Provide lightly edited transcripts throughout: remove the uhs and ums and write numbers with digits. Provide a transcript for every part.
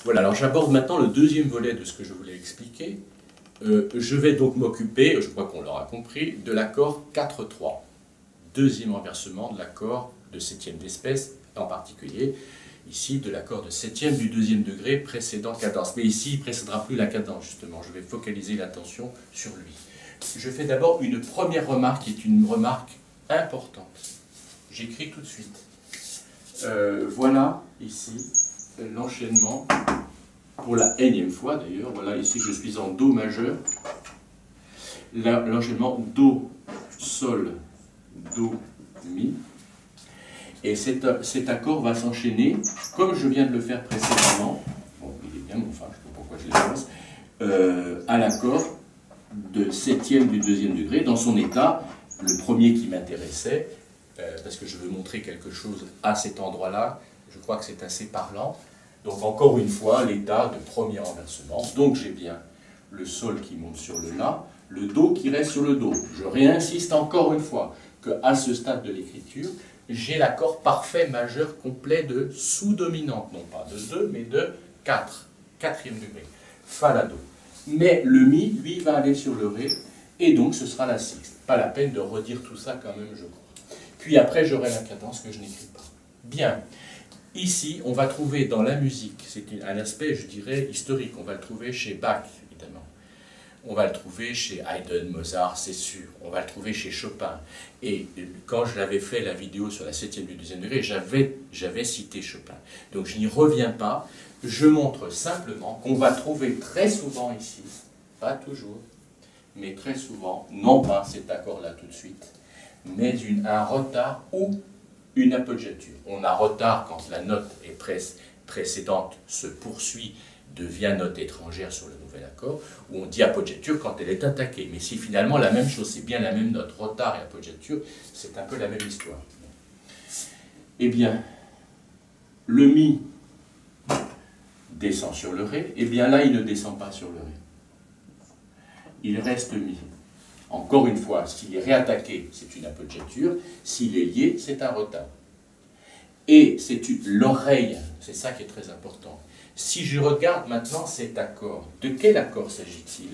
Voilà, alors j'aborde maintenant le deuxième volet de ce que je voulais expliquer. Je vais donc m'occuper, je crois qu'on l'aura compris, de l'accord 4-3. Deuxième renversement de l'accord de septième d'espèce, en particulier ici de l'accord de septième du deuxième degré précédant cadence. Mais ici, il ne précédera plus la cadence, justement. Je vais focaliser l'attention sur lui. Je fais d'abord une première remarque qui est une remarque importante. J'écris tout de suite. Voilà ici l'enchaînement, pour la énième fois d'ailleurs. Voilà ici je suis en Do majeur. L'enchaînement Do, Sol, Do, Mi. Et cet accord va s'enchaîner, comme je viens de le faire précédemment, bon, il est bien, mais enfin, je ne sais pas pourquoi je l'avance, à l'accord de septième du deuxième degré, dans son état, le premier qui m'intéressait, parce que je veux montrer quelque chose à cet endroit-là, je crois que c'est assez parlant. Donc encore une fois, l'état de premier renversement, donc j'ai bien le Sol qui monte sur le La, le Do qui reste sur le Do. Je réinsiste encore une fois qu'à ce stade de l'écriture, j'ai l'accord parfait majeur complet de sous-dominante, non pas de 2, mais de 4, quatrième degré, Fa, La, Do. Mais le Mi, lui, va aller sur le Ré, et donc ce sera la sixte. Pas la peine de redire tout ça quand même, je crois. Puis après, j'aurai la cadence que je n'écris pas. Bien. Ici, on va trouver dans la musique, c'est un aspect, je dirais, historique, on va le trouver chez Bach, évidemment. On va le trouver chez Haydn, Mozart, c'est sûr. On va le trouver chez Chopin. Et quand je l'avais fait la vidéo sur la septième du deuxième degré, j'avais cité Chopin. Donc je n'y reviens pas. Je montre simplement qu'on va trouver très souvent ici, pas toujours, mais très souvent, non pas cet accord-là tout de suite, mais un retard ou une appoggiature. On a retard quand la note est précédente se poursuit, devient note étrangère sur le nouvel accord, ou on dit appoggiature quand elle est attaquée. Mais si finalement la même chose, c'est bien la même note, retard et appoggiature, c'est un peu la même histoire. Eh bien, le Mi descend sur le Ré, eh bien là, il ne descend pas sur le Ré. Il reste Mi. Encore une fois, s'il est réattaqué, c'est une appoggiature, s'il est lié, c'est un retard. Et c'est l'oreille, c'est ça qui est très important. Si je regarde maintenant cet accord, de quel accord s'agit-il?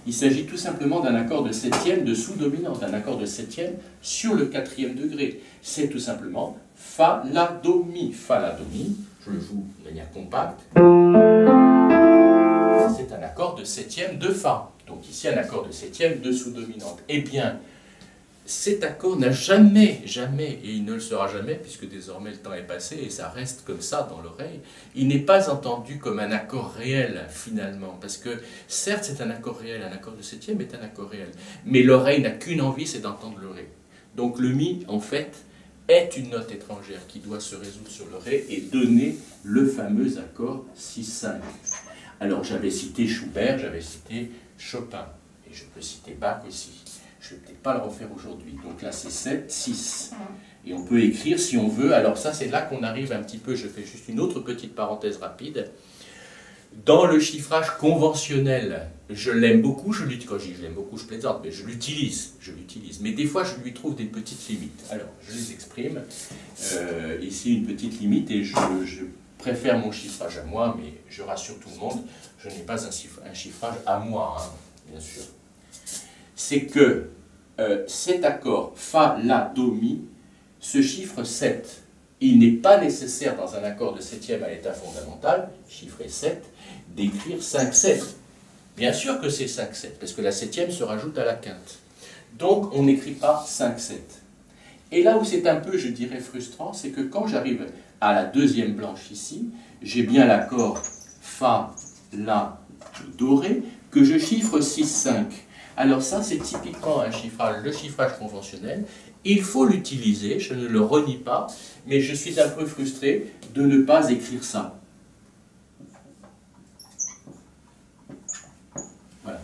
Il s'agit tout simplement d'un accord de septième de sous-dominante, d'un accord de septième sur le quatrième degré. C'est tout simplement Fa, La, Do, Mi. Fa, La, Do, Mi, je le joue de manière compacte. C'est un accord de septième de Fa. Donc ici un accord de septième de sous-dominante. Eh bien, cet accord n'a jamais, et il ne le sera jamais, puisque désormais le temps est passé et ça reste comme ça dans l'oreille, il n'est pas entendu comme un accord réel finalement, parce que certes c'est un accord réel, un accord de septième est un accord réel, mais l'oreille n'a qu'une envie, c'est d'entendre le Ré. Donc le Mi, en fait, est une note étrangère qui doit se résoudre sur le Ré et donner le fameux accord 6-5. Alors j'avais cité Schubert, j'avais cité Chopin, et je peux citer Bach aussi. Je ne vais peut-être pas le refaire aujourd'hui. Donc là, c'est 7, 6. Et on peut écrire si on veut. Alors ça, c'est là qu'on arrive un petit peu, je fais juste une autre petite parenthèse rapide. Dans le chiffrage conventionnel, je l'aime beaucoup, quand je dis je l'aime beaucoup, je plaisante, mais je l'utilise. Mais des fois, je lui trouve des petites limites. Alors, je les exprime. Ici, une petite limite, et je préfère mon chiffrage à moi, mais je rassure tout le monde, je n'ai pas un chiffrage à moi, hein, bien sûr. C'est que cet accord Fa, La, Do, Mi, ce chiffre 7, il n'est pas nécessaire dans un accord de septième à l'état fondamental, chiffré 7, d'écrire 5-7. Bien sûr que c'est 5-7, parce que la septième se rajoute à la quinte. Donc on n'écrit pas 5-7. Et là où c'est un peu, je dirais, frustrant, c'est que quand j'arrive à la deuxième blanche ici, j'ai bien l'accord Fa, La, Do, Ré, que je chiffre 6-5. Alors ça, c'est typiquement un chiffrage, le chiffrage conventionnel. Il faut l'utiliser, je ne le renie pas, mais je suis un peu frustré de ne pas écrire ça. Voilà.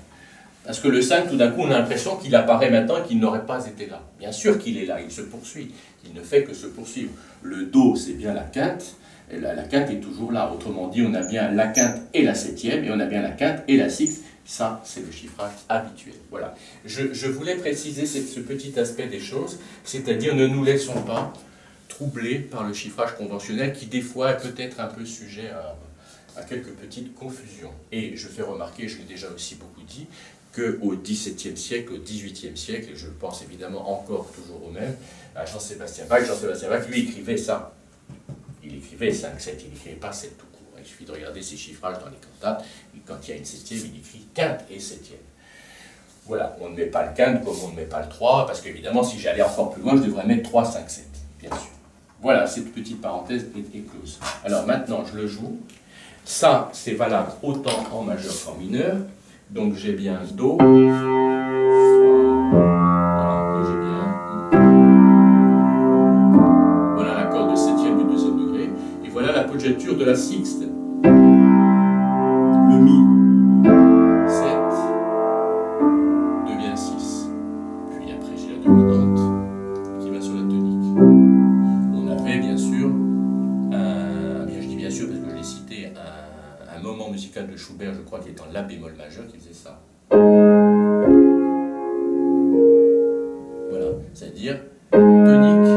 Parce que le 5, tout d'un coup, on a l'impression qu'il apparaît maintenant et qu'il n'aurait pas été là. Bien sûr qu'il est là, il se poursuit. Il ne fait que se poursuivre. Le Do, c'est bien la quinte. Et la quinte est toujours là. Autrement dit, on a bien la quinte et la septième, et on a bien la quinte et la sixte. Ça, c'est le chiffrage habituel. Voilà. Je voulais préciser ce petit aspect des choses, c'est-à-dire ne nous laissons pas troubler par le chiffrage conventionnel qui, des fois, est peut-être un peu sujet à quelques petites confusions. Et je fais remarquer, je l'ai déjà aussi beaucoup dit, qu'au XVIIe siècle, au XVIIIe siècle, et je pense évidemment encore toujours au même, à Jean-Sébastien Bach. Jean-Sébastien Bach, lui, écrivait ça. Il écrivait 5/7, il n'écrivait pas 7 tout court. Il suffit de regarder ses chiffrages dans les cantates, et quand il y a une septième, il écrit quinte et septième. Voilà, on ne met pas le quinte comme on ne met pas le 3, parce qu'évidemment, si j'allais encore plus loin, je devrais mettre 3, 5, 7, bien sûr. Voilà, cette petite parenthèse est close. Alors maintenant, je le joue. Ça, c'est valable autant en majeur qu'en mineur. Donc j'ai bien Do. Voilà, et j'ai bien. Voilà l'accord de septième du deuxième degré. Et voilà l'appoggiature de la sixte. Le Mi. 7 devient 6. Puis après, j'ai la dominante qui va sur la tonique. On avait bien sûr, bien je dis bien sûr parce que je l'ai cité, un moment musical de Schubert, je crois, qui est en La bémol majeur, qui faisait ça. Voilà, c'est-à-dire tonique,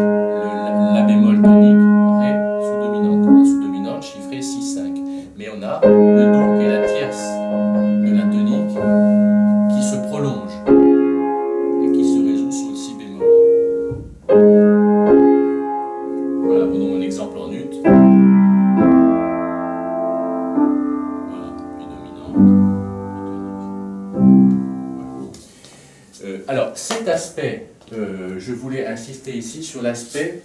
La bémol tonique, Ré, sous-dominante. La sous-dominante chiffrée 6-5. Mais on a le Do qui est la tierce de la tonique qui se prolonge et qui se résout sur le Si bémol. Voilà, prenons mon exemple en ut. Alors, cet aspect, je voulais insister ici sur l'aspect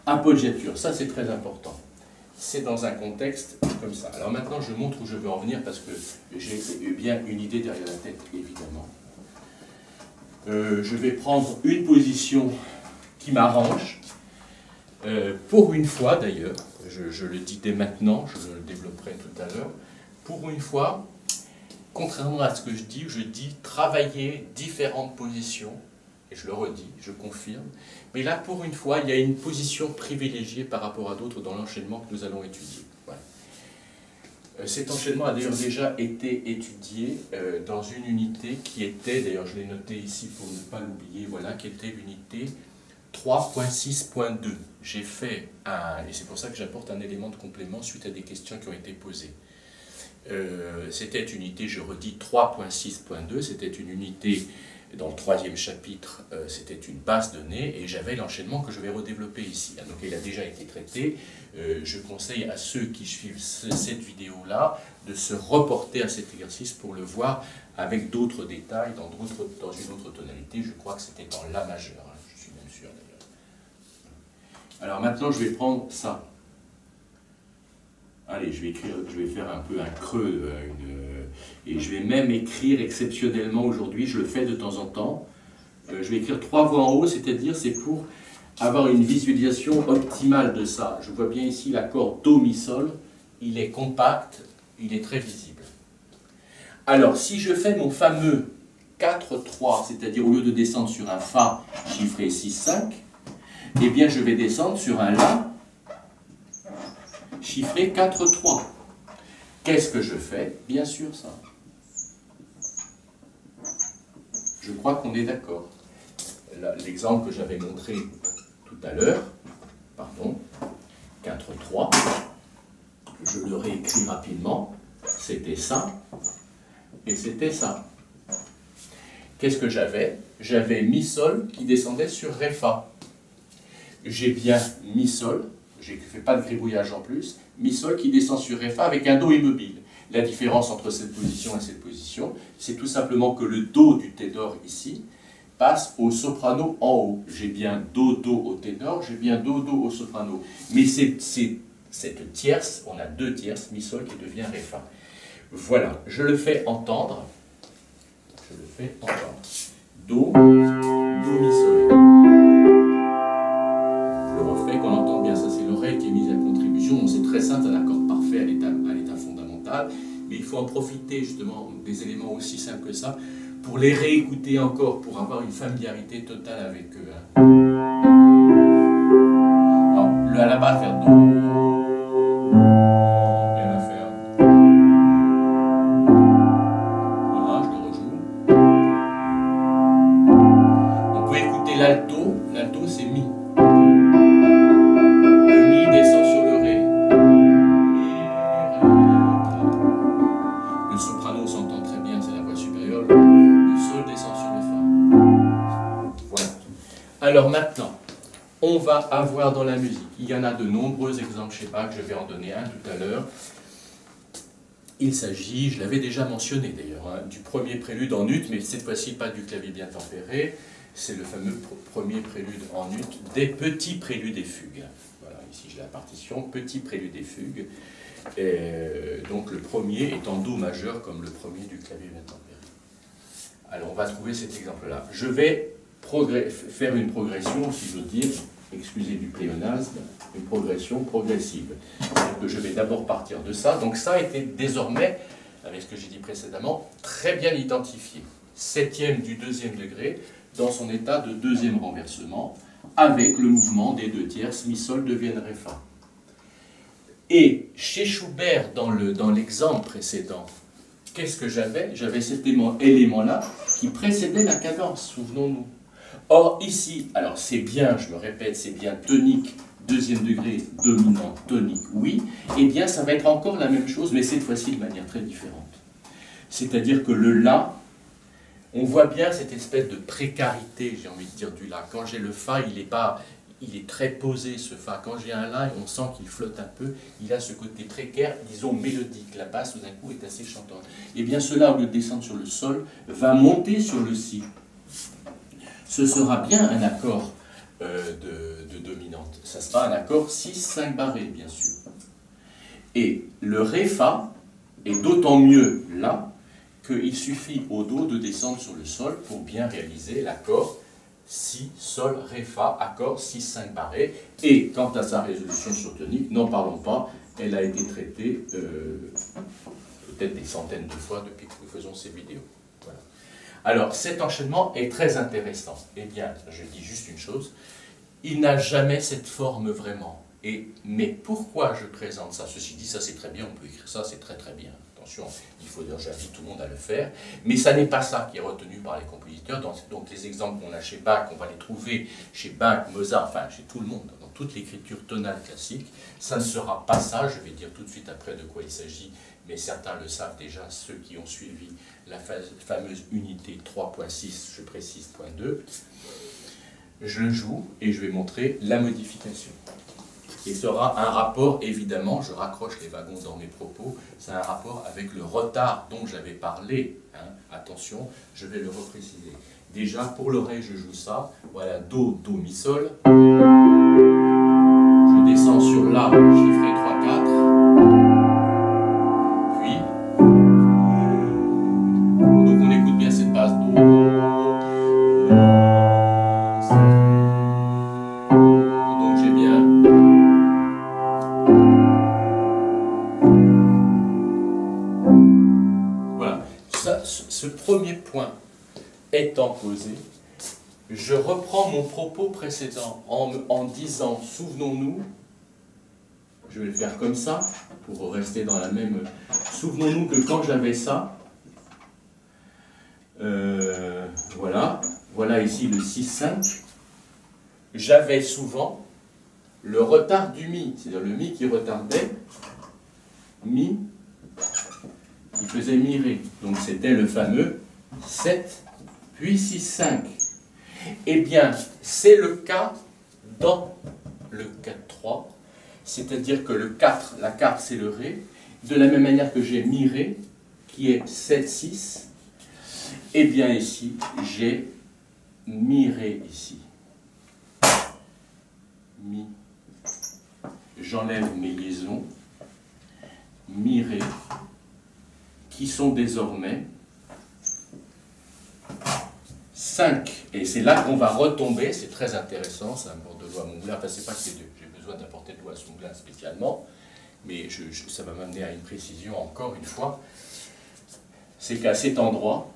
appoggiature. Ça, c'est très important. C'est dans un contexte comme ça. Alors maintenant, je montre où je veux en venir parce que j'ai bien une idée derrière la tête, évidemment. Je vais prendre une position qui m'arrange. Pour une fois, d'ailleurs, je le dis dès maintenant, je le développerai tout à l'heure, pour une fois, contrairement à ce que je dis travailler différentes positions, et je le redis, je confirme, mais là, pour une fois, il y a une position privilégiée par rapport à d'autres dans l'enchaînement que nous allons étudier. Voilà. Cet enchaînement a d'ailleurs déjà été étudié dans une unité qui était, d'ailleurs je l'ai noté ici pour ne pas l'oublier, voilà, qui était l'unité 3.6.2. J'ai fait et c'est pour ça que j'apporte un élément de complément suite à des questions qui ont été posées. C'était une unité, je redis, 3.6.2, c'était une unité dans le troisième chapitre, c'était une base de données, et j'avais l'enchaînement que je vais redévelopper ici. Donc il a déjà été traité. Je conseille à ceux qui suivent cette vidéo-là de se reporter à cet exercice pour le voir avec d'autres détails, dans une autre tonalité. Je crois que c'était dans La majeur, hein, je suis même sûr d'ailleurs. Alors maintenant, je vais prendre ça. Allez, je vais faire un peu un creux, et je vais même écrire exceptionnellement aujourd'hui, je le fais de temps en temps, je vais écrire 3 voix en haut, c'est-à-dire c'est pour avoir une visualisation optimale de ça. Je vois bien ici l'accord Do, Mi, Sol, il est compact, il est très visible. Alors, si je fais mon fameux 4-3, c'est-à-dire au lieu de descendre sur un Fa chiffré 6-5, eh bien je vais descendre sur un La chiffré 4-3. Qu'est-ce que je fais? Bien sûr ça. Je crois qu'on est d'accord. L'exemple que j'avais montré tout à l'heure, pardon, 4-3, je le réécris rapidement, c'était ça, et c'était ça. Qu'est-ce que j'avais? J'avais Mi Sol qui descendait sur Ré Fa. J'ai bien Mi Sol, je ne fais pas de gribouillage en plus, Mi Sol qui descend sur Ré Fa avec un Do immobile. La différence entre cette position et cette position, c'est tout simplement que le Do du ténor ici passe au soprano en haut. J'ai bien Do, Do au ténor, j'ai bien Do, Do au soprano. Mais c'est cette tierce, on a 2 tierces, Mi Sol qui devient Ré Fa. Voilà, je le fais entendre. Je le fais entendre. Do, Do, Mi Sol. Je le refais, qu'on entende bien, ça c'est l'oreille qui est mise à contribution. C'est très simple, un accord parfait à l'état fondamental, mais il faut en profiter justement des éléments aussi simples que ça, pour les réécouter encore, pour avoir une familiarité totale avec eux. Hein. Alors, le à la base, faire Do, et on va faire. Voilà, je le rejoue. On peut écouter l'alto, l'alto c'est Mi. Le Mi descend sur le Ré. Mi, Ré. Alors maintenant, on va avoir dans la musique, il y en a de nombreux exemples chez Bach, je vais en donner un tout à l'heure. Il s'agit, je l'avais déjà mentionné d'ailleurs, hein, du premier prélude en ut, mais cette fois-ci pas du clavier bien tempéré, c'est le fameux premier prélude en ut des petits préludes et fugues. Voilà, ici j'ai la partition, petits préludes et fugues. Et donc le premier est en do majeur comme le premier du clavier bien tempéré. Alors on va trouver cet exemple-là. Je vais faire une progression, si j'ose dire, excusez du pléonasme, une progression progressive. Donc je vais d'abord partir de ça. Donc ça a été désormais, avec ce que j'ai dit précédemment, très bien identifié. Septième du deuxième degré, dans son état de deuxième renversement, avec le mouvement des deux tierces, mi sol deviennent ré fa. Et chez Schubert, dans l'exemple précédent, qu'est-ce que j'avais? J'avais cet élément-là qui précédait la cadence, souvenons-nous. Or, ici, alors c'est bien, je me répète, c'est bien tonique, deuxième degré, dominant, tonique, oui, et bien ça va être encore la même chose, mais cette fois-ci de manière très différente. C'est-à-dire que le La, on voit bien cette espèce de précarité, j'ai envie de dire, du La. Quand j'ai le Fa, il est très posé, ce Fa. Quand j'ai un La, on sent qu'il flotte un peu, il a ce côté précaire, disons mélodique. La basse, tout d'un coup, est assez chantante. Et bien cela, au lieu de descendre sur le Sol, va monter sur le Si. Ce sera bien un accord de dominante. Ça sera un accord 6-5 barré, bien sûr. Et le Ré Fa est d'autant mieux là qu'il suffit au Do de descendre sur le Sol pour bien réaliser l'accord Si, Sol, Ré, Fa, accord 6-5 barré. Et quant à sa résolution sur tonique, n'en parlons pas, elle a été traitée peut-être des centaines de fois depuis que nous faisons ces vidéos. Voilà. Alors, cet enchaînement est très intéressant. Eh bien, je dis juste une chose, il n'a jamais cette forme vraiment. Mais pourquoi je présente ça? Ceci dit, ça c'est très bien, on peut écrire ça, c'est très très bien. Attention, j'invite tout le monde à le faire. Mais ça n'est pas ça qui est retenu par les compositeurs. Donc les exemples qu'on a chez Bach, on va les trouver chez Bach, Mozart, enfin chez tout le monde, dans toute l'écriture tonale classique. Ça ne sera pas ça, je vais dire tout de suite après de quoi il s'agit, mais certains le savent déjà, ceux qui ont suivi la fameuse unité 3.6, je précise, point 2. Je le joue et je vais montrer la modification. Et sera un rapport, évidemment, je raccroche les wagons dans mes propos, c'est un rapport avec le retard dont j'avais parlé. Hein. Attention, je vais le repréciser. Déjà, pour le Ré, je joue ça. Voilà, Do, Do, Mi, Sol. Je descends sur La, chiffré 3, 4. Puis, donc on écoute bien cette base. Do, donc j'ai bien. Voilà, ce premier point étant posé, je reprends mon propos précédent en disant, souvenons-nous, je vais le faire comme ça, pour rester dans la même... Souvenons-nous que quand j'avais ça, voilà ici le 6-5, j'avais souvent le retard du Mi, c'est-à-dire le Mi qui retardait, Mi, qui faisait Mi Ré. Donc c'était le fameux 7, puis 6-5. Eh bien, c'est le cas dans le 4-3, c'est-à-dire que le 4, la 4 c'est le Ré, de la même manière que j'ai Mi Ré, qui est 7-6, eh bien ici, j'ai Mi Ré ici. Mi. J'enlève mes liaisons. Mi Ré, qui sont désormais 5. Et c'est là qu'on va retomber, c'est très intéressant, c'est un bord de doigt à mon moulin. Enfin, c'est pas que j'ai besoin d'apporter de doigt à ce moulin spécialement, mais ça va m'amener à une précision encore une fois. C'est qu'à cet endroit,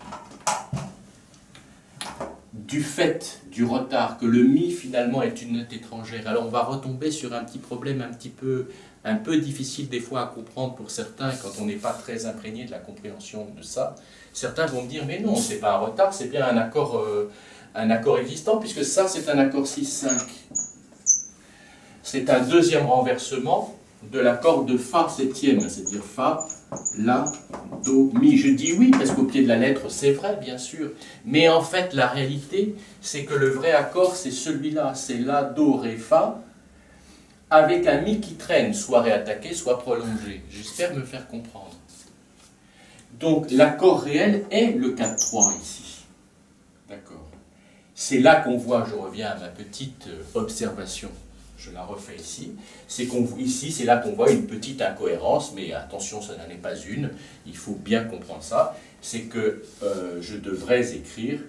du fait du retard que le Mi finalement est une note étrangère, alors on va retomber sur un petit problème un peu difficile des fois à comprendre pour certains quand on n'est pas très imprégné de la compréhension de ça. Certains vont me dire mais non, c'est pas un retard, c'est bien un accord existant puisque ça c'est un accord 6-5. C'est un deuxième renversement de l'accord de Fa septième, c'est-à-dire Fa, La, Do, Mi. Je dis oui parce qu'au pied de la lettre, c'est vrai, bien sûr. Mais en fait, la réalité, c'est que le vrai accord, c'est celui-là. C'est La, Do, Ré, Fa, avec un Mi qui traîne, soit réattaqué, soit prolongé. J'espère me faire comprendre. Donc, l'accord réel est le 4-3 ici. D'accord. C'est là qu'on voit, je reviens à ma petite observation, je la refais ici, c'est ici, c'est là qu'on voit une petite incohérence, mais attention, ça n'en est pas une, il faut bien comprendre ça, c'est que je devrais écrire,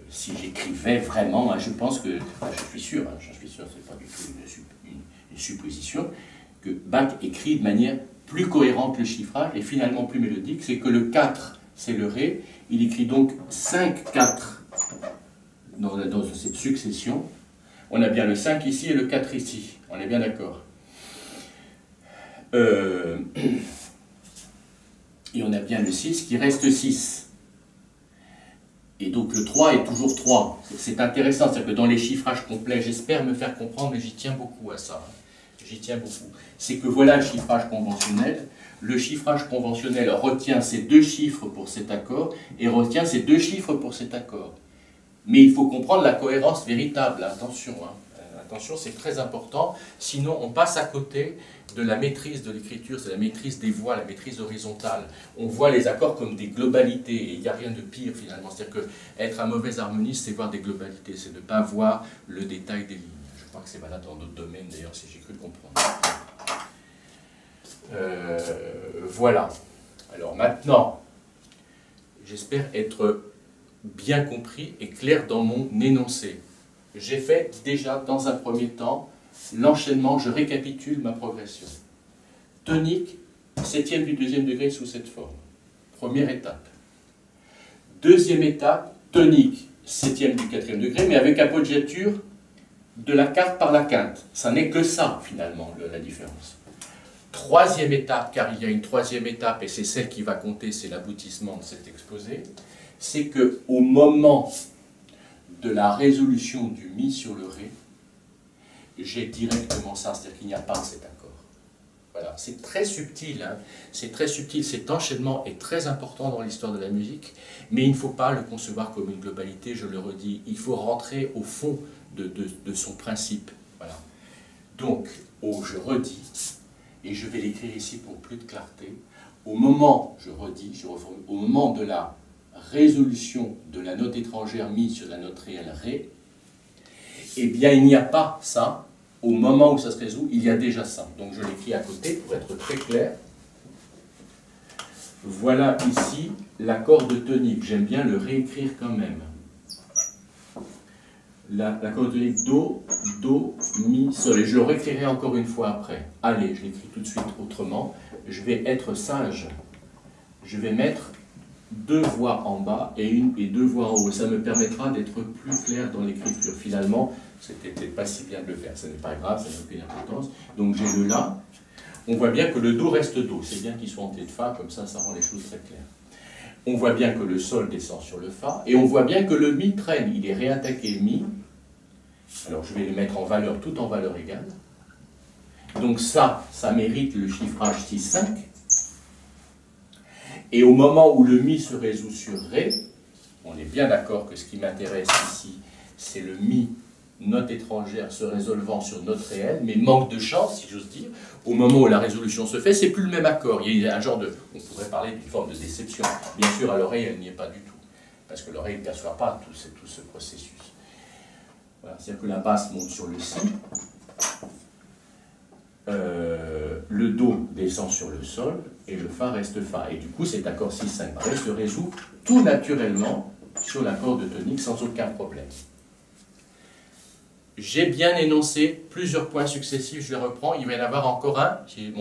si j'écrivais vraiment, hein, je pense que, je suis sûr, c'est pas du tout une supposition, que Bach écrit de manière plus cohérente le chiffrage et finalement plus mélodique, c'est que le 4, c'est le Ré, il écrit donc 5-4 dans cette succession. On a bien le 5 ici et le 4 ici, on est bien d'accord. Et on a bien le 6 qui reste 6. Et donc le 3 est toujours 3. C'est intéressant, c'est-à-dire que dans les chiffrages complets, j'espère me faire comprendre, mais j'y tiens beaucoup à ça. J'y tiens beaucoup. C'est que voilà le chiffrage conventionnel. Le chiffrage conventionnel retient ces deux chiffres pour cet accord et retient ces deux chiffres pour cet accord. Mais il faut comprendre la cohérence véritable, attention, hein. Attention, c'est très important, sinon on passe à côté de la maîtrise de l'écriture, c'est la maîtrise des voix, la maîtrise horizontale. On voit les accords comme des globalités, et il n'y a rien de pire finalement. C'est-à-dire qu'être un mauvais harmoniste, c'est voir des globalités, c'est ne pas voir le détail des lignes. Je crois que c'est valable dans d'autres domaines d'ailleurs, si j'ai cru le comprendre. Voilà. Alors maintenant, j'espère être bien compris et clair dans mon énoncé. J'ai fait déjà dans un premier temps l'enchaînement, je récapitule ma progression. Tonique, septième du deuxième degré sous cette forme. Première étape. Deuxième étape, tonique, septième du quatrième degré, mais avec appoggiature de la quarte par la quinte. Ça n'est que ça, finalement, la différence. Troisième étape, car il y a une troisième étape, et c'est celle qui va compter, c'est l'aboutissement de cet exposé, c'est qu'au moment de la résolution du Mi sur le Ré, j'ai directement ça, c'est-à-dire qu'il n'y a pas cet accord. Voilà, c'est très subtil, hein, c'est très subtil, cet enchaînement est très important dans l'histoire de la musique, mais il ne faut pas le concevoir comme une globalité, je le redis, il faut rentrer au fond de son principe. Voilà. Donc, je redis, et je vais l'écrire ici pour plus de clarté, au moment, je redis, je reformule, au moment de la résolution de la note étrangère Mi sur la note réelle Ré, eh bien il n'y a pas ça, au moment où ça se résout, il y a déjà ça. Donc je l'écris à côté pour être très clair. Voilà ici l'accord de tonique, j'aime bien le réécrire quand même. L'accord de tonique Do, Do, Mi, Sol, et je le réécrirai encore une fois après. Allez, je l'écris tout de suite autrement, je vais être sage, je vais mettre deux voix en bas et deux voix en haut. Ça me permettra d'être plus clair dans l'écriture. Finalement, c'était peut-être pas si bien de le faire. Ce n'est pas grave, ça n'a aucune importance. Donc j'ai le La. On voit bien que le Do reste Do. C'est bien qu'il soit en tête de Fa, comme ça, ça rend les choses très claires. On voit bien que le Sol descend sur le Fa. Et on voit bien que le Mi traîne. Il est réattaqué Mi. Alors je vais le mettre en valeur, tout en valeur égale. Donc ça mérite le chiffrage 6-5. Et au moment où le Mi se résout sur Ré, on est bien d'accord que ce qui m'intéresse ici, c'est le Mi, note étrangère, se résolvant sur note réelle, mais manque de chance, si j'ose dire, au moment où la résolution se fait, c'est plus le même accord. Il y a un genre de, on pourrait parler d'une forme de déception. Bien sûr, à l'oreille, elle n'y est pas du tout, parce que l'oreille ne perçoit pas tout ce processus. Voilà, c'est-à-dire que la basse monte sur le Si, le Do descend sur le Sol, et le Fa reste Fa. Et du coup, cet accord 6-5 Ré se résout tout naturellement sur l'accord de tonique sans aucun problème. J'ai bien énoncé plusieurs points successifs, je les reprends. Il va y en avoir encore un, si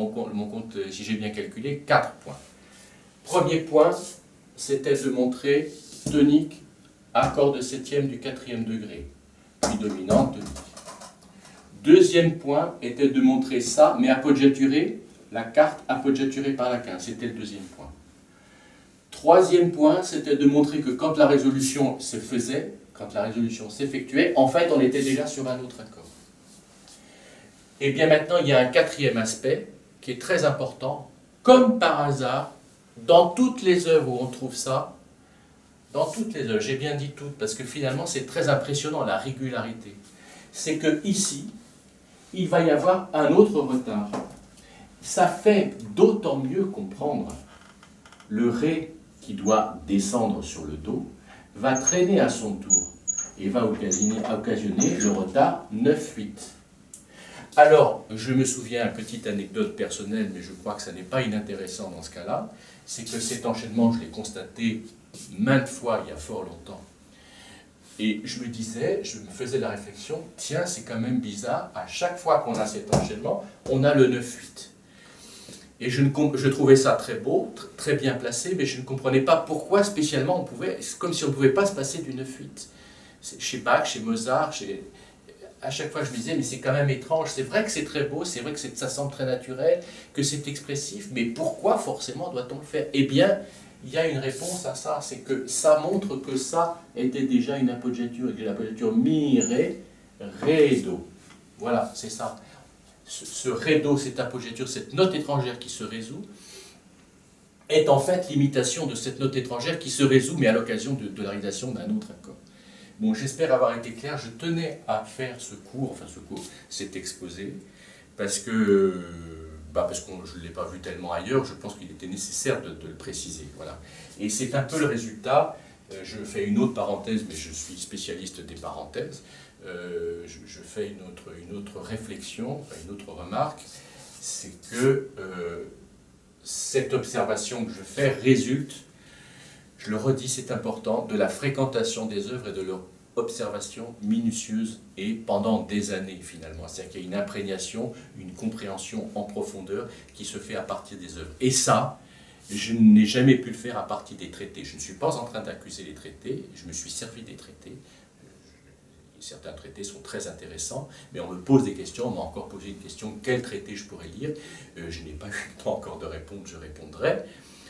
j'ai bien calculé, 4 points. Premier point, c'était de montrer tonique, accord de septième du quatrième degré, puis dominante, tonique. Deuxième point était de montrer ça, mais appoggiaturé, la carte appoggiaturée par la quinte. C'était le deuxième point. Troisième point, c'était de montrer que quand la résolution se faisait, quand la résolution s'effectuait, en fait, on était déjà sur un autre accord. Et bien maintenant, il y a un quatrième aspect qui est très important. Comme par hasard, dans toutes les œuvres où on trouve ça, dans toutes les œuvres, j'ai bien dit toutes, parce que finalement, c'est très impressionnant, la régularité. C'est que ici, il va y avoir un autre retard. Ça fait d'autant mieux comprendre le Ré qui doit descendre sur le Do, va traîner à son tour et va occasionner le retard 9-8. Alors, je me souviens, petite anecdote personnelle, mais je crois que ça n'est pas inintéressant dans ce cas-là, c'est que cet enchaînement, je l'ai constaté maintes fois il y a fort longtemps. Et je me disais, je me faisais la réflexion, tiens, c'est quand même bizarre, à chaque fois qu'on a cet enchaînement, on a le 9-8. Et je trouvais ça très beau, très bien placé, mais je ne comprenais pas pourquoi spécialement on pouvait, c'est comme si on ne pouvait pas se passer du 9-8. Chez Bach, chez Mozart, à chaque fois je me disais, mais c'est quand même étrange, c'est vrai que c'est très beau, c'est vrai que ça semble très naturel, que c'est expressif, mais pourquoi forcément doit-on le faire? Eh bien, il y a une réponse à ça, c'est que ça montre que ça était déjà une appoggiature, et que l'appoggiature mi, ré, ré, do. Voilà, c'est ça. Ce ré, do, cette appoggiature, cette note étrangère qui se résout, est en fait l'imitation de cette note étrangère qui se résout, mais à l'occasion de la réalisation d'un autre accord. Bon, j'espère avoir été clair, je tenais à faire ce cours, cet exposé, parce que je ne l'ai pas vu tellement ailleurs, je pense qu'il était nécessaire de le préciser. Voilà. Et c'est un peu le résultat, je fais une autre parenthèse, mais je suis spécialiste des parenthèses, je fais une autre réflexion, une autre remarque, c'est que cette observation que je fais résulte, je le redis, c'est important, de la fréquentation des œuvres et de leur observation minutieuse et pendant des années finalement. C'est-à-dire qu'il y a une imprégnation, une compréhension en profondeur qui se fait à partir des œuvres. Et ça, je n'ai jamais pu le faire à partir des traités. Je ne suis pas en train d'accuser les traités, je me suis servi des traités. Certains traités sont très intéressants, mais on me pose des questions, on m'a encore posé une question, quel traité je pourrais lire? Je n'ai pas eu le temps encore de répondre, je répondrai.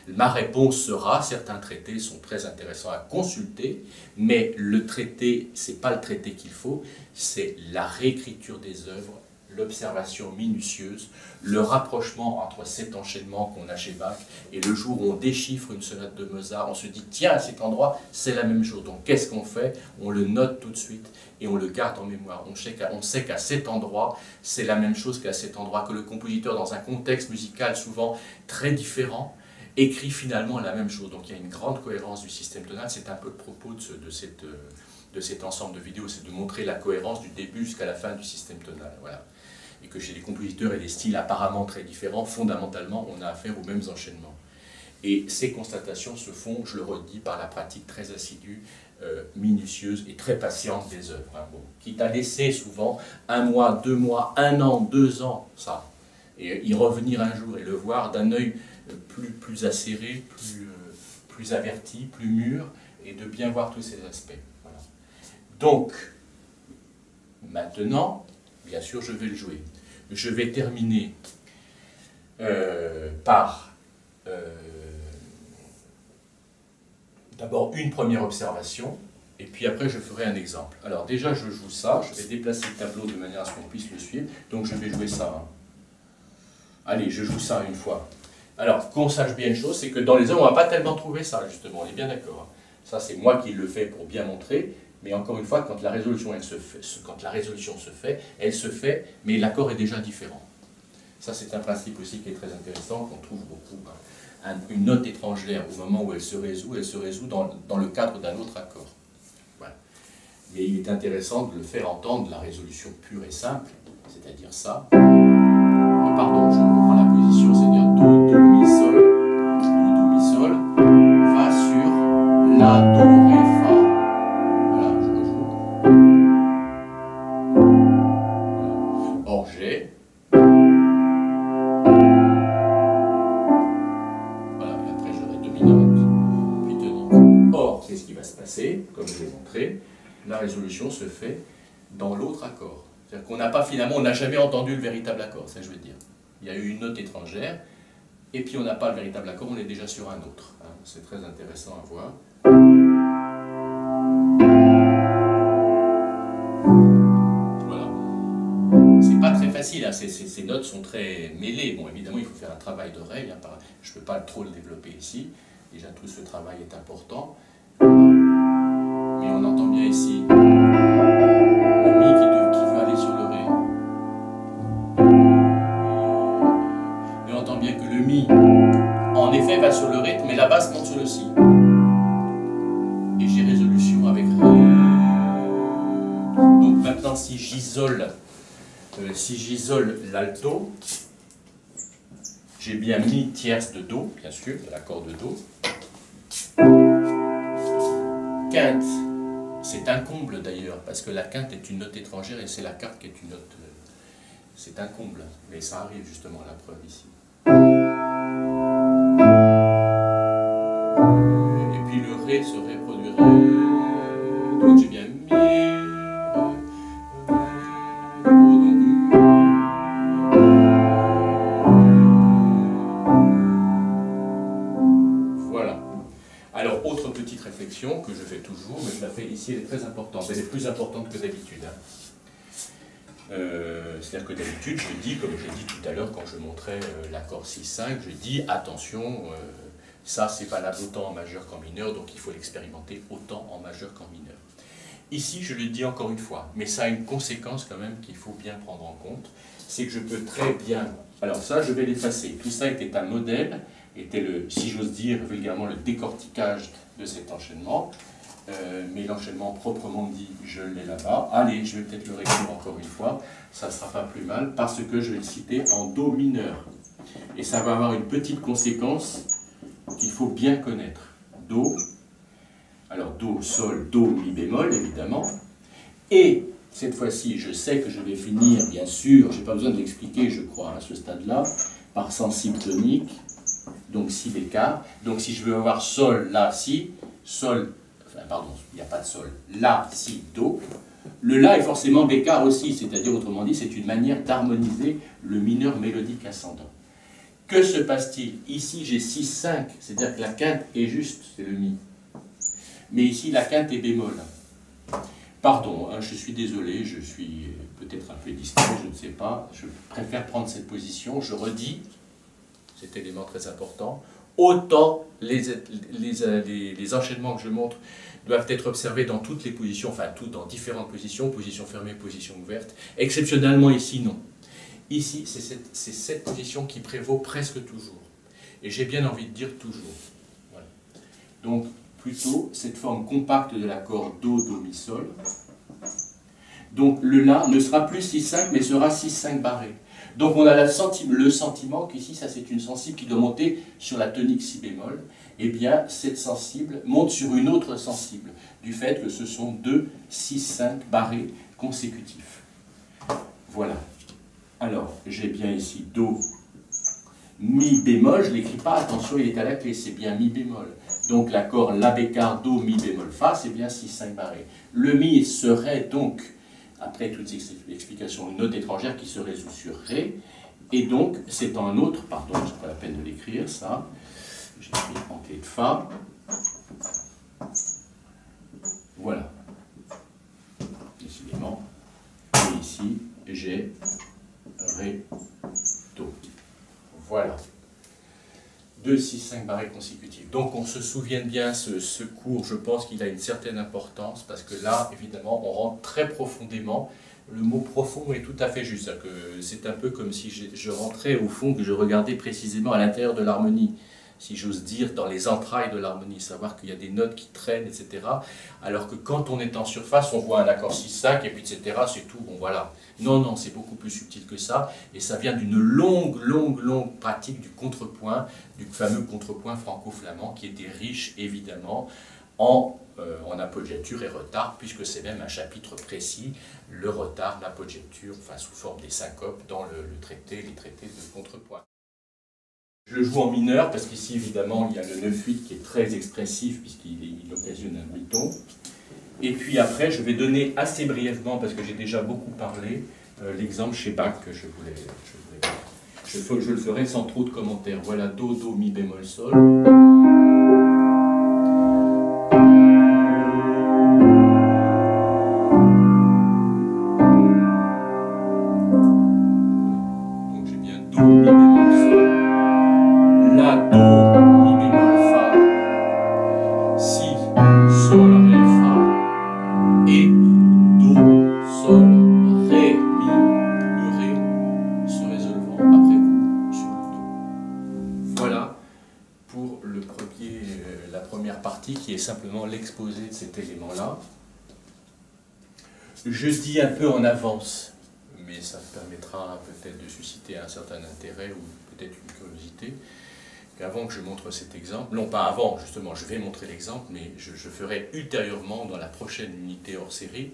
Ma réponse sera, certains traités sont très intéressants à consulter, mais le traité, ce n'est pas le traité qu'il faut, c'est la réécriture des œuvres, l'observation minutieuse, le rapprochement entre cet enchaînement qu'on a chez Bach et le jour où on déchiffre une sonate de Mozart, on se dit, tiens, à cet endroit, c'est la même chose. Donc qu'est-ce qu'on fait? On le note tout de suite et on le garde en mémoire. On sait qu'à cet endroit, c'est la même chose qu'à cet endroit, que le compositeur, dans un contexte musical souvent très différent, écrit finalement la même chose. Donc il y a une grande cohérence du système tonal. C'est un peu le propos de cet ensemble de vidéos, c'est de montrer la cohérence du début jusqu'à la fin du système tonal. Voilà. Et que chez des compositeurs et des styles apparemment très différents, fondamentalement, on a affaire aux mêmes enchaînements. Et ces constatations se font, je le redis, par la pratique très assidue, minutieuse et très patiente des œuvres. Hein, bon, quitte à laisser souvent 1 mois, 2 mois, 1 an, 2 ans, ça, et y revenir un jour et le voir d'un œil plus acéré, plus averti, plus mûr, et de bien voir tous ces aspects. Voilà. Donc, maintenant, bien sûr, je vais le jouer. Je vais terminer par d'abord une première observation, et puis après je ferai un exemple. Alors déjà, je joue ça, je vais déplacer le tableau de manière à ce qu'on puisse le suivre, donc je vais jouer ça. Hein. Allez, je joue ça une fois. Alors, qu'on sache bien une chose, c'est que dans les œuvres, on ne va pas tellement trouver ça, justement, on est bien d'accord. Ça, c'est moi qui le fais pour bien montrer, mais encore une fois, quand la résolution, elle se fait, mais l'accord est déjà différent. Ça, c'est un principe aussi qui est très intéressant, qu'on trouve beaucoup. Une note étrangère, au moment où elle se résout dans le cadre d'un autre accord. Voilà. Mais il est intéressant de le faire entendre, la résolution pure et simple, c'est-à-dire ça. Pardon, je reprends la position, c'est-à-dire Do, Do, Mi, Sol. Do, Do, Mi, Sol va sur La, Do, Ré, Fa. Voilà, je rejoue. Voilà. Or, j'ai. Voilà, et après j'aurai dominante, puis tonique. Or, qu'est-ce qui va se passer? Comme je l'ai montré, la résolution se fait dans l'autre accord. C'est-à-dire qu'on n'a pas finalement, on n'a jamais entendu le véritable accord, ça je veux dire. Il y a eu une note étrangère, et puis on n'a pas le véritable accord, on est déjà sur un autre. Hein. C'est très intéressant à voir. Voilà. C'est pas très facile, hein. Ces notes sont très mêlées. Bon, évidemment, il faut faire un travail d'oreille. Hein. Je ne peux pas trop le développer ici. Déjà, tout ce travail est important. Mais on entend bien ici le mi qui veut aller sur le ré. Et on entend bien que le mi, en effet, va sur le rythme, mais la basse monte sur le si. Et j'ai résolution avec ré. Donc maintenant, si j'isole l'alto, j'ai bien mi tierce de do, bien sûr, de l'accord de do. Quinte, c'est un comble d'ailleurs, parce que la quinte est une note étrangère et c'est la quarte qui est une note. C'est un comble, mais ça arrive justement à la preuve ici. Et puis le ré se reproduirait. Donc j'ai bien mi. Voilà. Alors, autre petite réflexion que je fais toujours, mais je la fais ici, elle est très importante. Elle est plus importante que d'habitude. Hein. C'est-à-dire que d'habitude, je dis, comme j'ai dit tout à l'heure quand je montrais l'accord 6-5, je dis attention, ça c'est valable autant en majeur qu'en mineur, donc il faut l'expérimenter autant en majeur qu'en mineur. Ici, je le dis encore une fois, mais ça a une conséquence quand même qu'il faut bien prendre en compte, c'est que je peux très bien... Alors ça, je vais l'effacer. Tout ça était un modèle, était si j'ose dire vulgairement, le décortiquage de cet enchaînement. Mais l'enchaînement proprement dit, je l'ai là-bas. Allez, je vais peut-être le réécrire encore une fois, ça ne sera pas plus mal, parce que je vais le citer en do mineur. Et ça va avoir une petite conséquence qu'il faut bien connaître. Do, alors do, sol, do, mi bémol, évidemment. Et cette fois-ci, je sais que je vais finir, bien sûr, je n'ai pas besoin de l'expliquer, je crois, à ce stade-là, par sensible tonique, donc si bécard. Donc si je veux avoir sol, la, si, sol, pardon, il n'y a pas de sol, la, si, do. Le la est forcément bécard aussi, c'est-à-dire, autrement dit, c'est une manière d'harmoniser le mineur mélodique ascendant. Que se passe-t-il? Ici, j'ai 6-5, c'est-à-dire que la quinte est juste, c'est le mi. Mais ici, la quinte est bémol. Pardon, hein, je suis désolé, je suis peut-être un peu distrait, je ne sais pas. Je préfère prendre cette position. Je redis, cet élément très important, autant les enchaînements que je montre doivent être observés dans toutes les positions, enfin dans différentes positions, position fermée, position ouverte. Exceptionnellement ici, non. Ici, c'est cette position qui prévaut presque toujours. Et j'ai bien envie de dire toujours. Voilà. Donc, plutôt cette forme compacte de l'accord do, do, mi, sol. Donc, le la ne sera plus 6-5, mais sera 6-5 barré. Donc, on a le sentiment qu'ici, ça c'est une sensible qui doit monter sur la tonique si bémol. Eh bien, cette sensible monte sur une autre sensible, du fait que ce sont deux 6-5 barrés consécutifs. Voilà. Alors, j'ai bien ici do, mi bémol, je ne l'écris pas, attention, il est à la clé, c'est bien mi bémol. Donc l'accord la bécard, do, mi bémol, fa, c'est bien 6-5 barré. Le mi serait donc, après toutes ces explications, une note étrangère qui se résout sur ré, et donc c'est un autre, pardon, je n'ai pas la peine de l'écrire, ça, j'écris en clé de fa. Voilà. Décidément. Et ici, j'ai ré, do. Voilà. 2, 6, 5 barrés consécutifs. Donc on se souvient bien, ce cours, je pense qu'il a une certaine importance, parce que là, évidemment, on rentre très profondément. Le mot profond est tout à fait juste. C'est un peu comme si je rentrais au fond, que je regardais précisément à l'intérieur de l'harmonie, si j'ose dire, dans les entrailles de l'harmonie, savoir qu'il y a des notes qui traînent, etc. Alors que quand on est en surface, on voit un accord 6-5, et puis etc., c'est tout, bon voilà. Non, non, c'est beaucoup plus subtil que ça, et ça vient d'une longue pratique du contrepoint, du fameux contrepoint franco-flamand, qui était riche, évidemment, en appoggiature et retard, puisque c'est même un chapitre précis, le retard, l'appoggiature, enfin sous forme des syncopes, dans les traités de contrepoint. Je le joue en mineur, parce qu'ici, évidemment, il y a le 9-8 qui est très expressif, puisqu'il occasionne un demi-ton. Et puis après, je vais donner assez brièvement, parce que j'ai déjà beaucoup parlé, l'exemple chez Bach que je voulais. Je le ferai sans trop de commentaires. Voilà, Do, Do, Mi bémol, Sol. Donc j'ai bien Do, Mi bémol, Sol. La, Do, Mi bémol, Fa. Si, Sol, Ré, Fa. Et Do, Sol, Ré, Mi. Le Ré se résolvant après coup sur le Do. Voilà pour la première partie qui est simplement l'exposé de cet élément-là. Je dis un peu en avance, mais ça permettra peut-être de susciter un certain intérêt ou peut-être une curiosité, qu'avant que je montre cet exemple, non pas avant justement, je vais montrer l'exemple, mais je ferai ultérieurement dans la prochaine unité hors série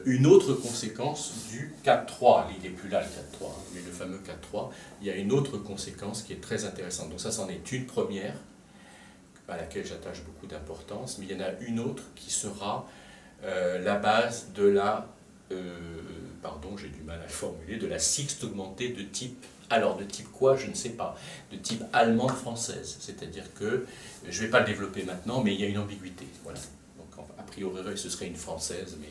une autre conséquence du 4-3. Il n'est plus là le 4-3, mais le fameux 4-3, il y a une autre conséquence qui est très intéressante. Donc ça, c'en est une première, à laquelle j'attache beaucoup d'importance, mais il y en a une autre qui sera la base de la, pardon, j'ai du mal à le formuler, de la sixte augmentée de type, alors de type quoi, je ne sais pas, de type allemande-française. C'est-à-dire que, je ne vais pas le développer maintenant, mais il y a une ambiguïté, voilà. Donc a priori, ce serait une française, mais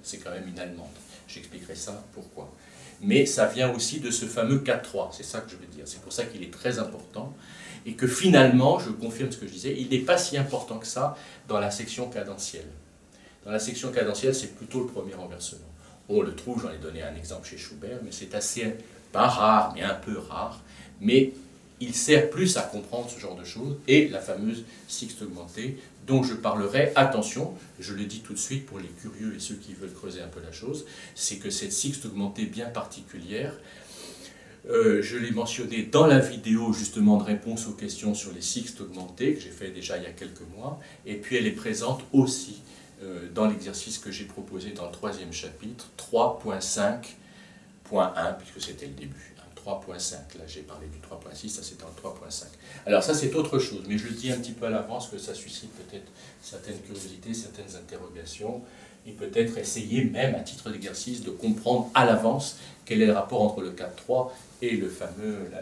c'est quand même une allemande. J'expliquerai ça, pourquoi. Mais ça vient aussi de ce fameux 4-3, c'est ça que je veux dire. C'est pour ça qu'il est très important, et que finalement, je confirme ce que je disais, il n'est pas si important que ça dans la section cadentielle. Dans la section cadentielle, c'est plutôt le premier renversement. On le trouve, j'en ai donné un exemple chez Schubert, mais c'est assez, pas rare, mais un peu rare, mais il sert plus à comprendre ce genre de choses, et la fameuse sixte augmentée, dont je parlerai, attention, je le dis tout de suite pour les curieux et ceux qui veulent creuser un peu la chose, c'est que cette sixte augmentée bien particulière, je l'ai mentionné dans la vidéo justement de réponse aux questions sur les sixtes augmentées, que j'ai fait déjà il y a quelques mois, et puis elle est présente aussi dans l'exercice que j'ai proposé dans le troisième chapitre, 3.5.1, puisque c'était le début. 3.5, là j'ai parlé du 3.6, ça c'était en 3.5. Alors ça c'est autre chose, mais je le dis un petit peu à l'avance que ça suscite peut-être certaines curiosités, certaines interrogations, et peut-être essayer même à titre d'exercice de comprendre à l'avance quel est le rapport entre le 4.3 et